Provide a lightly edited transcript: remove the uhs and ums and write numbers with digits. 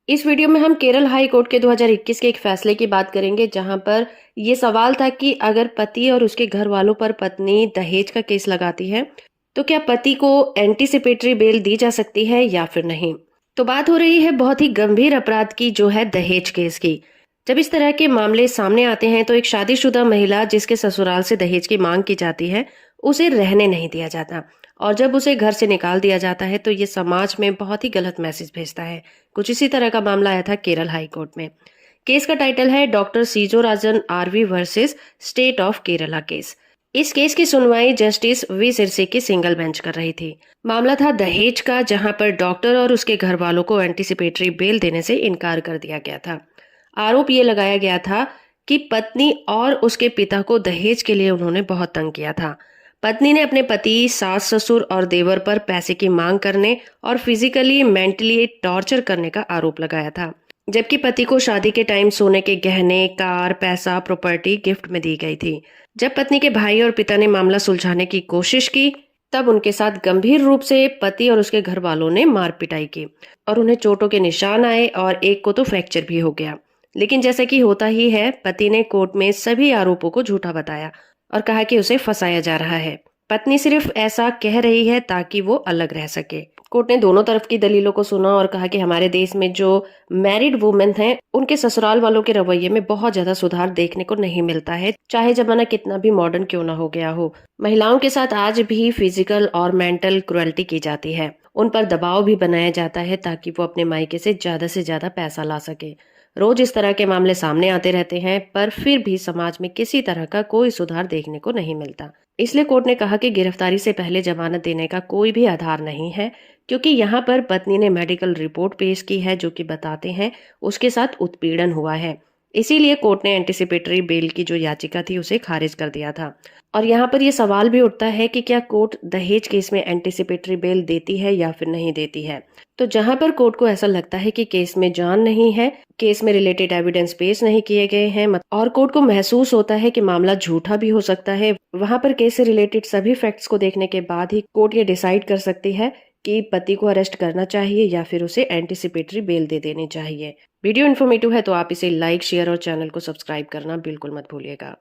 इस वीडियो में हम केरल हाई कोर्ट के 2021 के एक फैसले की बात करेंगे, जहां पर ये सवाल था कि अगर पति और उसके घर वालों पर पत्नी दहेज का केस लगाती है तो क्या पति को एंटीसिपेटरी बेल दी जा सकती है या फिर नहीं। तो बात हो रही है बहुत ही गंभीर अपराध की, जो है दहेज केस की। जब इस तरह के मामले सामने आते हैं तो एक शादीशुदा महिला जिसके ससुराल से दहेज की मांग की जाती है, उसे रहने नहीं दिया जाता। और जब उसे घर से निकाल दिया जाता है तो ये समाज में बहुत ही गलत मैसेज भेजता है। कुछ इसी तरह का मामला आया था केरल हाई कोर्ट में। केस का टाइटल है doctor Sijo Rajan RV versus state of Kerala case. इस केस की सुनवाई जस्टिस वी सिरसे की सिंगल बेंच कर रही थी। मामला था दहेज का, जहां पर डॉक्टर और उसके घर वालों को एंटीसिपेटरी बेल देने से इनकार कर दिया गया था। आरोप ये लगाया गया था कि पत्नी और उसके पिता को दहेज के लिए उन्होंने बहुत तंग किया था। पत्नी ने अपने पति, सास ससुर और देवर पर पैसे की मांग करने और फिजिकली मेंटली टॉर्चर करने का आरोप लगाया था। जबकि पति को शादी के टाइम सोने के गहने, कार, पैसा, प्रॉपर्टी गिफ्ट में दी गई थी। जब पत्नी के भाई और पिता ने मामला सुलझाने की कोशिश की, तब उनके साथ गंभीर रूप से पति और उसके घर वालों ने मार पिटाई की और उन्हें चोटों के निशान आए और एक को तो फ्रैक्चर भी हो गया। लेकिन जैसा कि होता ही है, पति ने कोर्ट में सभी आरोपों को झूठा बताया और कहा कि उसे फंसाया जा रहा है। पत्नी सिर्फ ऐसा कह रही है ताकि वो अलग रह सके। कोर्ट ने दोनों तरफ की दलीलों को सुना और कहा कि हमारे देश में जो मैरिड वुमेन हैं, उनके ससुराल वालों के रवैये में बहुत ज्यादा सुधार देखने को नहीं मिलता है, चाहे जमाना कितना भी मॉडर्न क्यों ना हो गया हो। महिलाओं के साथ आज भी फिजिकल और मेंटल क्रुएल्टी की जाती है। उन पर दबाव भी बनाया जाता है ताकि वो अपने मायके से ज्यादा पैसा ला सके। रोज इस तरह के मामले सामने आते रहते हैं, पर फिर भी समाज में किसी तरह का कोई सुधार देखने को नहीं मिलता। इसलिए कोर्ट ने कहा कि गिरफ्तारी से पहले जमानत देने का कोई भी आधार नहीं है, क्योंकि यहाँ पर पत्नी ने मेडिकल रिपोर्ट पेश की है जो कि बताते हैं उसके साथ उत्पीड़न हुआ है। इसीलिए कोर्ट ने एंटीसिपेटरी बेल की जो याचिका थी उसे खारिज कर दिया था। और यहाँ पर यह सवाल भी उठता है कि क्या कोर्ट दहेज केस में एंटीसिपेटरी बेल देती है या फिर नहीं देती है। तो जहां पर कोर्ट को ऐसा लगता है कि केस में जान नहीं है, केस में रिलेटेड एविडेंस पेश नहीं किए गए हैं और कोर्ट को महसूस होता है कि मामला झूठा भी हो सकता है, वहां पर केस से रिलेटेड सभी फैक्ट्स को देखने के बाद ही कोर्ट ये डिसाइड कर सकती है कि पति को अरेस्ट करना चाहिए या फिर उसे एंटीसिपेटरी बेल दे देनी चाहिए। वीडियो इन्फॉर्मेटिव है तो आप इसे लाइक, शेयर और चैनल को सब्सक्राइब करना बिल्कुल मत भूलिएगा।